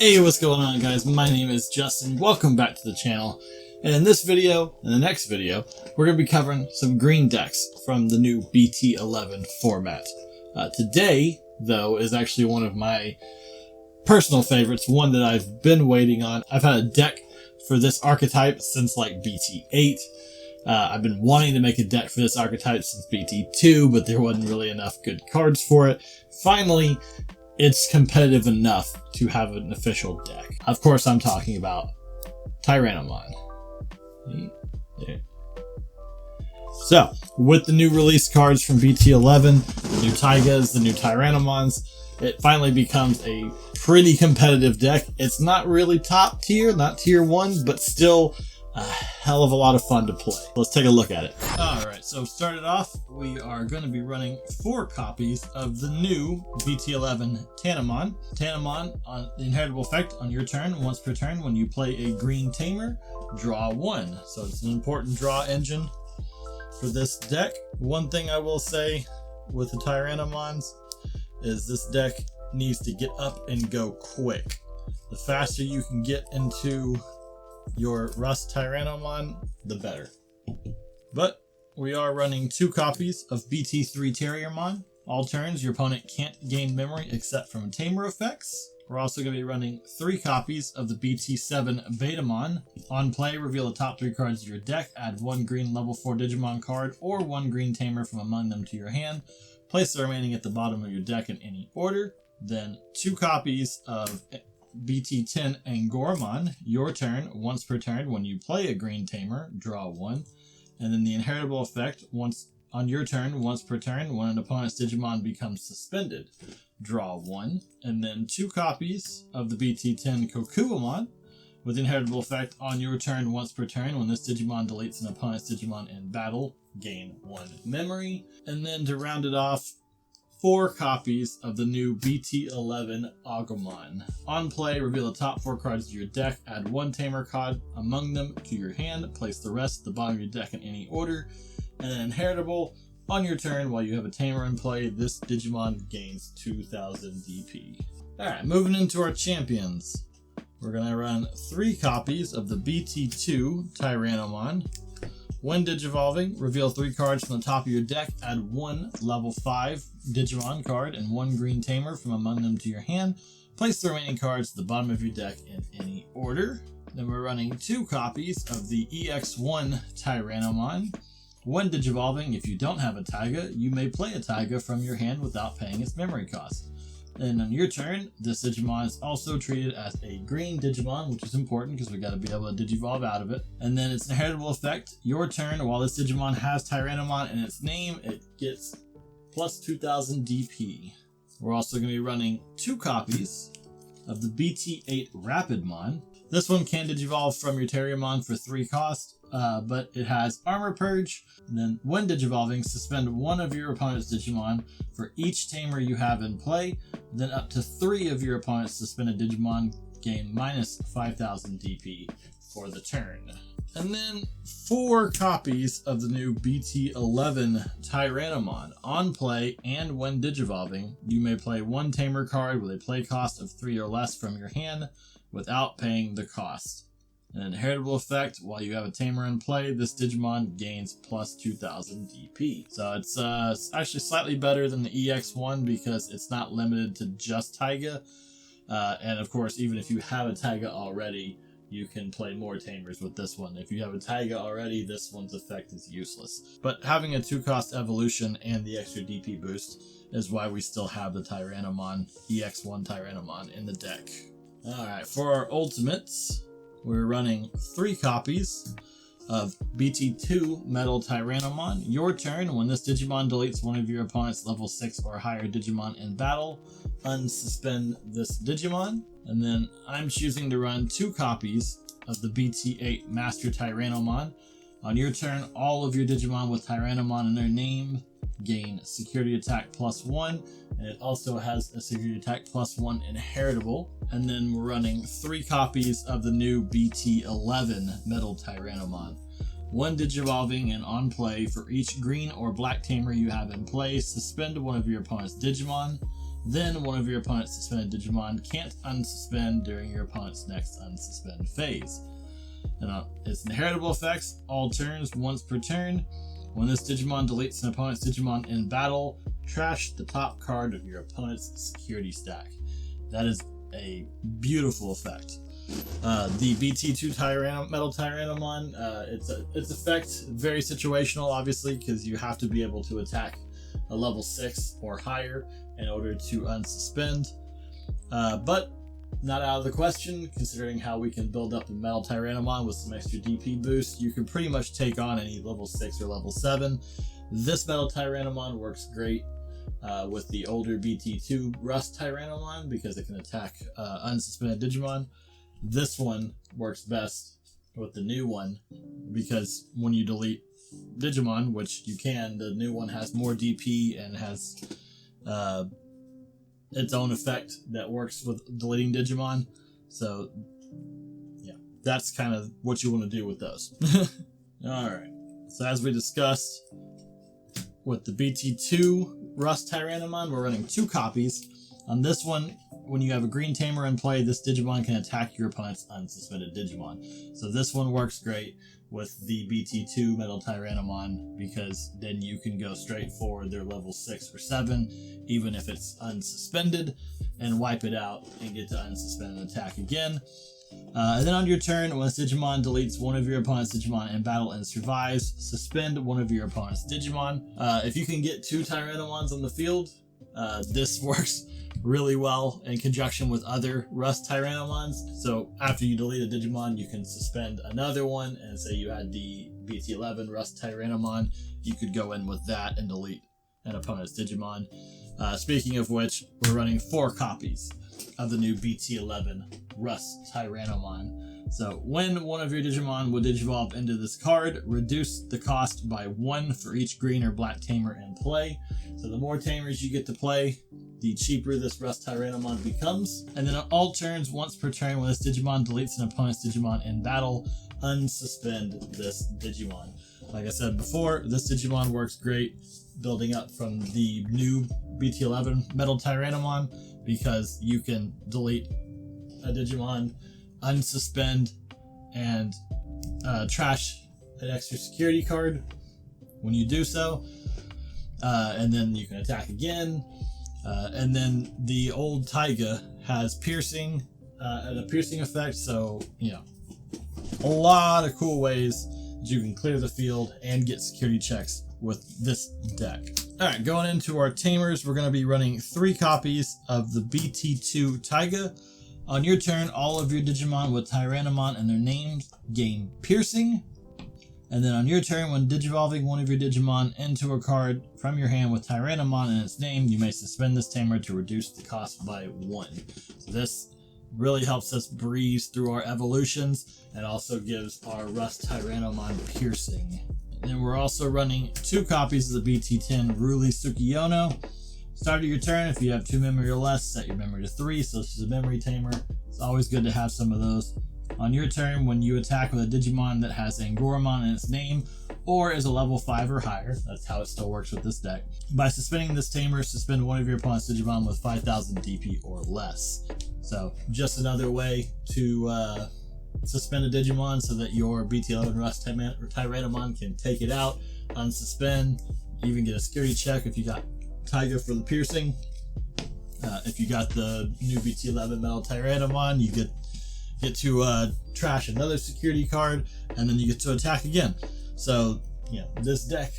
Hey, what's going on, guys? My name is Justin. Welcome back to the channel. And in this video, and the next video, we're going to be covering some green decks from the new BT11 format. Today, though, is actually one of my personal favorites, one that I've been waiting on. I've had a deck for this archetype since like BT8. I've been wanting to make a deck for this archetype since BT2, but there wasn't really enough good cards for it. Finally, it's competitive enough to have an official deck. Of course, I'm talking about Tyrannomon. There. So, with the new release cards from BT11, the new Taigas, the new Tyrannomons, it finally becomes a pretty competitive deck. It's not really top tier, not tier 1, but still a hell of a lot of fun to play. Let's take a look at it. Alright, so started off, we are going to be running 4 copies of the new BT11 Tyrannomon. Tyrannomon, on the inheritable effect, on your turn, once per turn, when you play a green tamer, draw 1. So it's an important draw engine for this deck. One thing I will say with the Tyrannomons is this deck needs to get up and go quick. The faster you can get into your RustTyrannomon, the better. But we are running 2 copies of BT3 Tyrannomon. All turns, your opponent can't gain memory except from tamer effects. We're also going to be running 3 copies of the BT7 Veedramon. On play, reveal the top 3 cards of your deck, add 1 green level 4 Digimon card or 1 green tamer from among them to your hand. Place the remaining at the bottom of your deck in any order. Then 2 copies of BT10 Angoromon. Your turn, once per turn, when you play a green tamer, draw 1. And then the inheritable effect, once on your turn, once per turn, when an opponent's Digimon becomes suspended, draw 1. And then 2 copies of the BT10 Kokuomon, with the inheritable effect, on your turn, once per turn, when this Digimon deletes an opponent's Digimon in battle, gain 1 memory. And then to round it off, 4 copies of the new BT11 Agumon. On play, reveal the top 4 cards of your deck, add 1 tamer card among them to your hand, place the rest at the bottom of your deck in any order, and then inheritable, on your turn, while you have a tamer in play, this Digimon gains 2000 DP. Alright, moving into our champions. We're going to run 3 copies of the BT2 Tyrannomon. When Digivolving, reveal 3 cards from the top of your deck, add 1 level 5 Digimon card and 1 green tamer from among them to your hand. Place the remaining cards at the bottom of your deck in any order. Then we're running 2 copies of the EX1 Tyrannomon. When Digivolving, if you don't have a Taiga, you may play a Taiga from your hand without paying its memory cost. And on your turn, this Digimon is also treated as a green Digimon, which is important because we got to be able to Digivolve out of it. And then its inheritable effect, your turn, while this Digimon has Tyrannomon in its name, it gets plus 2000 DP. We're also going to be running 2 copies of the BT8 Rapidmon. This one can Digivolve from your Tyrannomon for 3 cost, but it has Armor Purge. And then when Digivolving, suspend 1 of your opponent's Digimon for each tamer you have in play. Then up to 3 of your opponent's suspended Digimon gain minus 5000 DP for the turn. And then 4 copies of the new BT11 Tyrannomon. On play and when Digivolving, you may play 1 tamer card with a play cost of 3 or less from your hand without paying the cost. An inheritable effect, while you have a tamer in play, this Digimon gains plus 2000 DP. So it's actually slightly better than the EX1 because it's not limited to just Taiga. And of course, even if you have a Taiga already, you can play more tamers with this one. If you have a Taiga already, this one's effect is useless. But having a 2-cost evolution and the extra DP boost is why we still have the Tyrannomon, EX1 Tyrannomon in the deck. Alright, for our ultimates, we're running 3 copies of BT2 MetalTyrannomon. Your turn, when this Digimon deletes one of your opponent's level 6 or higher Digimon in battle, unsuspend this Digimon. And then I'm choosing to run 2 copies of the BT8 Master Tyrannomon. On your turn, all of your Digimon with Tyrannomon in their name gain security attack +1, and it also has a security attack +1 inheritable. And then we're running 3 copies of the new BT11 MetalTyrannomon. When Digivolving and on play, for each green or black tamer you have in play, suspend 1 of your opponent's Digimon. Then one of your opponent's suspended Digimon can't unsuspend during your opponent's next unsuspend phase. And its inheritable effects, all turns, once per turn. When this Digimon deletes an opponent's Digimon in battle, trash the top card of your opponent's security stack. That is a beautiful effect. The BT2 MetalTyrannomon, its effect, very situational, obviously, because you have to be able to attack a level 6 or higher in order to unsuspend. But not out of the question, considering how we can build up a MetalTyrannomon with some extra DP boost. You can pretty much take on any level 6 or level 7. This MetalTyrannomon works great with the older BT2 RustTyrannomon because it can attack unsuspended Digimon. This one works best with the new one because when you delete Digimon, which you can, the new one has more DP and has its own effect that works with deleting Digimon. So yeah, that's kind of what you want to do with those. Alright, so as we discussed with the BT2 RustTyrannomon, we're running 2 copies. On this one, when you have a green tamer in play, this Digimon can attack your opponent's unsuspended Digimon. So this one works great with the BT2 MetalTyrannomon because then you can go straight for their level 6 or 7, even if it's unsuspended, and wipe it out and get to unsuspend and attack again. And then on your turn, when this Digimon deletes one of your opponent's Digimon in battle and survives, suspend one of your opponent's Digimon. If you can get 2 Tyrannomons on the field, this works really well in conjunction with other RustTyrannomons. So after you delete a Digimon, you can suspend another one, and say you had the BT11 RustTyrannomon, you could go in with that and delete an opponent's Digimon. Speaking of which, we're running 4 copies of the new BT11 RustTyrannomon. So when one of your Digimon would digivolve into this card, reduce the cost by 1 for each green or black tamer in play. So the more tamers you get to play, the cheaper this RustTyrannomon becomes. And then on all turns, once per turn, when this Digimon deletes an opponent's Digimon in battle, unsuspend this Digimon. Like I said before, this Digimon works great building up from the new BT11 MetalTyrannomon because you can delete a Digimon, unsuspend, and trash an extra security card when you do so. And then you can attack again. And then the old Taiga has piercing and a piercing effect, so you know, a lot of cool ways that you can clear the field and get security checks with this deck. Alright, going into our tamers, we're going to be running 3 copies of the BT2 Taiga. On your turn, all of your Digimon with Tyrannomon and their names gain piercing. And then on your turn, when digivolving one of your Digimon into a card from your hand with Tyrannomon and its name, you may suspend this tamer to reduce the cost by 1. So this really helps us breeze through our evolutions and also gives our RustTyrannomon piercing. And then we're also running 2 copies of the BT10 Ruli Tsukiyono. Start of your turn, if you have 2 memory or less, set your memory to 3, so this is a memory tamer. It's always good to have some of those. On your turn, when you attack with a Digimon that has Angoramon in its name, or is a level 5 or higher, that's how it still works with this deck. By suspending this tamer, suspend one of your opponent's Digimon with 5,000 DP or less. So, just another way to suspend a Digimon so that your BT11 RustTyrannomon can take it out, unsuspend, even get a security check if you got Taiga for the piercing. If you got the new BT11 MetalTyrannomon, you get to trash another security card, and then you get to attack again. So, you know, this deck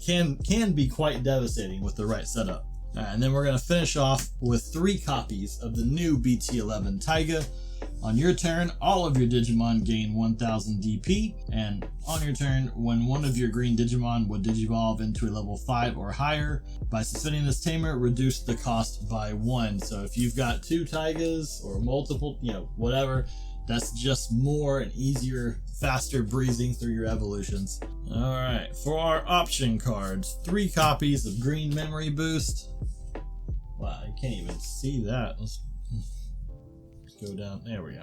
can be quite devastating with the right setup. And then we're going to finish off with 3 copies of the new BT11 Taiga. On your turn, all of your Digimon gain 1000 DP, and on your turn, when one of your green Digimon would digivolve into a level 5 or higher, by suspending this tamer, reduce the cost by 1. So if you've got 2 Taigas or multiple, you know, whatever, that's just more and easier, faster breezing through your evolutions. Alright, for our option cards, 3 copies of Green Memory Boost. Wow, you can't even see that. Let's go down. There we go.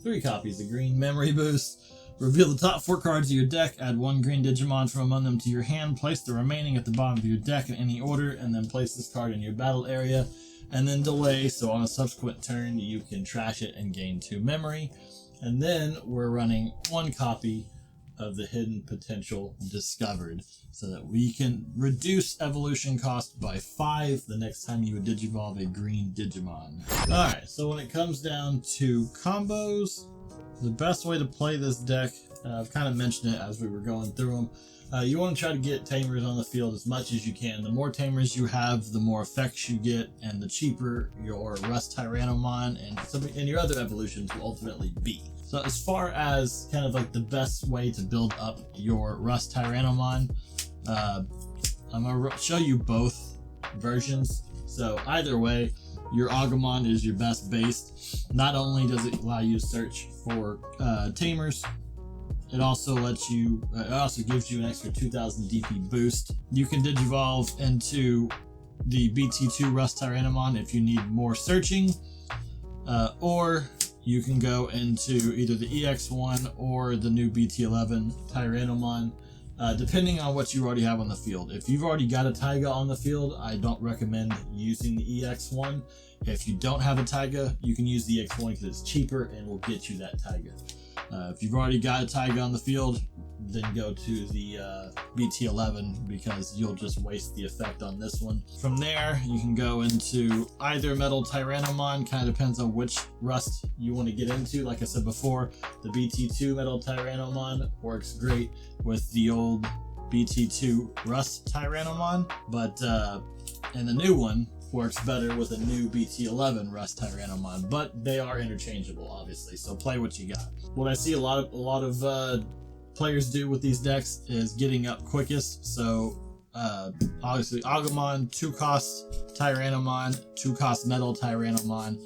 3 copies of Green Memory Boost. Reveal the top 4 cards of your deck, add 1 green Digimon from among them to your hand, place the remaining at the bottom of your deck in any order, and then place this card in your battle area, and then delay, so on a subsequent turn you can trash it and gain 2 memory. And then we're running 1 copy of the Hidden Potential Discovered, so that we can reduce evolution cost by 5 the next time you would digivolve a green Digimon. Alright, so when it comes down to combos, the best way to play this deck, I've kind of mentioned it as we were going through them, you want to try to get Tamers on the field as much as you can. The more Tamers you have, the more effects you get, and the cheaper your RustTyrannomon and your other evolutions will ultimately be. So as far as kind of like the best way to build up your RustTyrannomon, I'm going to show you both versions. So either way, your Agumon is your best base. Not only does it allow you to search for Tamers, it also lets you. It also gives you an extra 2,000 DP boost. You can digivolve into the BT2 RustTyrannomon if you need more searching, or you can go into either the EX1 or the new BT11 Tyrannomon, depending on what you already have on the field. If you've already got a Taiga on the field, I don't recommend using the EX1. If you don't have a Taiga, you can use the EX1 because it's cheaper and will get you that Taiga. If you've already got a Taiga on the field, then go to the BT11 because you'll just waste the effect on this one. From there, you can go into either MetalTyrannomon, kind of depends on which Rust you want to get into. Like I said before, the BT2 MetalTyrannomon works great with the old BT2 RustTyrannomon, but and the new one works better with a new BT11 RustTyrannomon, but they are interchangeable, obviously, so play what you got. What I see a lot of players do with these decks is getting up quickest, so obviously Agumon, 2-cost Tyrannomon, 2-cost MetalTyrannomon,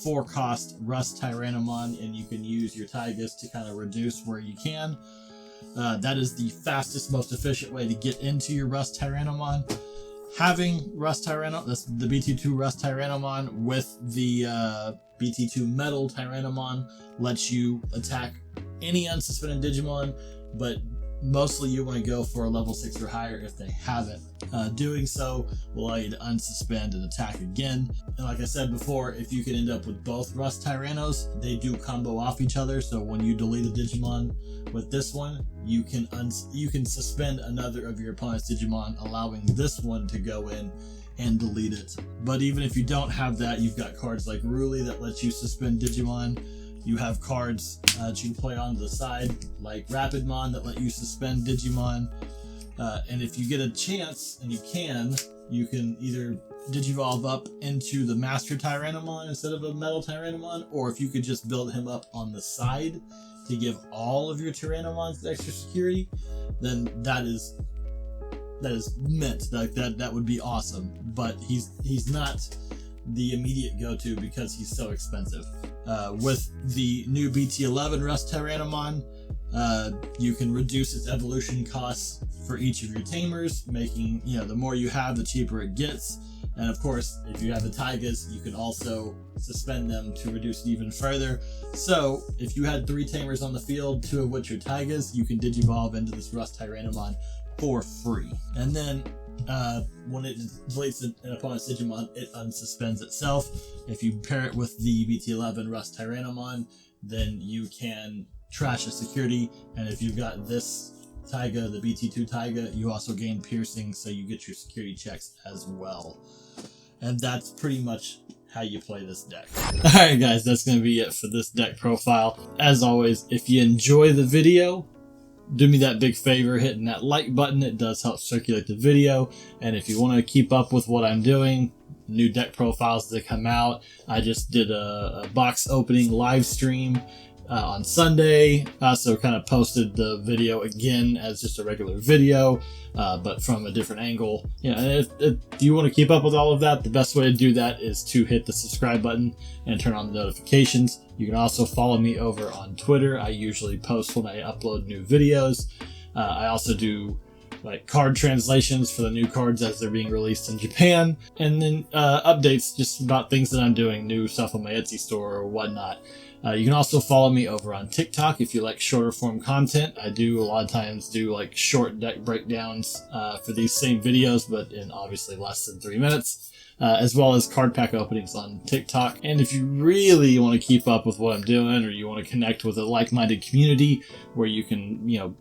4-cost RustTyrannomon, and you can use your Taigas to kind of reduce where you can. That is the fastest, most efficient way to get into your RustTyrannomon. Having RustTyrannomon, that's the BT2 RustTyrannomon with the BT2 MetalTyrannomon lets you attack any unsuspended Digimon, but mostly you want to go for a level 6 or higher if they have it. Doing so will allow you to unsuspend and attack again. And like I said before, if you can end up with both RustTyrannos, they do combo off each other, so when you delete a Digimon with this one, you can suspend another of your opponent's Digimon, allowing this one to go in and delete it. But even if you don't have that, you've got cards like Ruli that lets you suspend Digimon. You have cards that you can play on the side, like Rapidmon, that let you suspend Digimon. And if you get a chance, and you can either Digivolve up into the Master Tyrannomon instead of a MetalTyrannomon, or if you could just build him up on the side to give all of your Tyrannomons extra security, then that is mint. Like that would be awesome. But he's not the immediate go-to because he's so expensive. With the new BT11 RustTyrannomon, you can reduce its evolution costs for each of your Tamers, making, the more you have, the cheaper it gets. And of course, if you have the Taigas, you can also suspend them to reduce it even further. So if you had 3 Tamers on the field, 2 of which are Taigas, you can Digivolve into this RustTyrannomon for free. And then when it deletes an opponent's Digimon, it unsuspends itself. If you pair it with the BT11 RustTyrannomon, then you can trash a security. And if you've got this Taiga, the BT2 Taiga, you also gain piercing, so you get your security checks as well. And that's pretty much how you play this deck. Alright guys, that's going to be it for this deck profile. As always, if you enjoy the video, do me that big favor hitting that like button. It does help circulate the video. And if you want to keep up with what I'm doing, new deck profiles that come out, I just did a box opening live stream on Sunday. So kind of posted the video again as just a regular video, but from a different angle. If you want to keep up with all of that, the best way to do that is to hit the subscribe button and turn on the notifications. You can also follow me over on Twitter. I usually post when I upload new videos. I also do like card translations for the new cards as they're being released in Japan, and then updates just about things that I'm doing, new stuff on my Etsy store or whatnot. You can also follow me over on TikTok if you like shorter form content. I do a lot of times do like short deck breakdowns for these same videos, but in obviously less than 3 minutes, as well as card pack openings on TikTok. And if you really want to keep up with what I'm doing, or you want to connect with a like-minded community where you can, you know,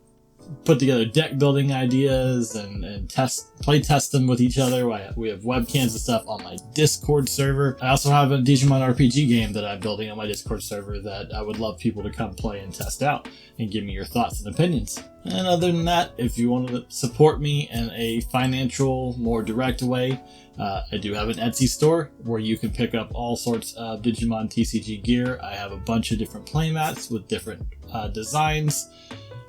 put together deck building ideas and play test them with each other. We have webcams and stuff on my Discord server. I also have a Digimon RPG game that I'm building on my Discord server that I would love people to come play and test out and give me your thoughts and opinions. And other than that, if you want to support me in a financial, more direct way, I do have an Etsy store where you can pick up all sorts of Digimon TCG gear. I have a bunch of different playmats with different designs.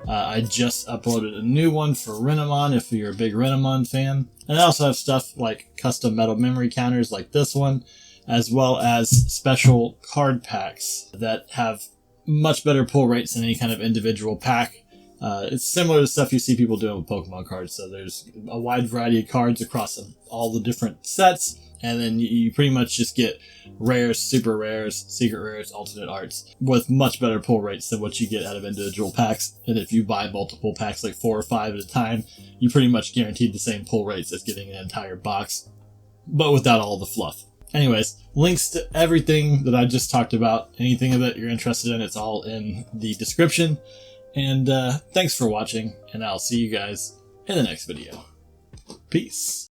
I just uploaded a new one for Renamon if you're a big Renamon fan. And I also have stuff like custom metal memory counters like this one, as well as special card packs that have much better pull rates than any kind of individual pack. It's similar to stuff you see people doing with Pokemon cards. So there's a wide variety of cards across all the different sets. And then you pretty much just get rares, super rares, secret rares, alternate arts with much better pull rates than what you get out of individual packs. And if you buy multiple packs, like 4 or 5 at a time, you pretty much guaranteed the same pull rates as getting an entire box, but without all the fluff. Anyways, links to everything that I just talked about, anything of it you're interested in, it's all in the description. And thanks for watching, and I'll see you guys in the next video. Peace.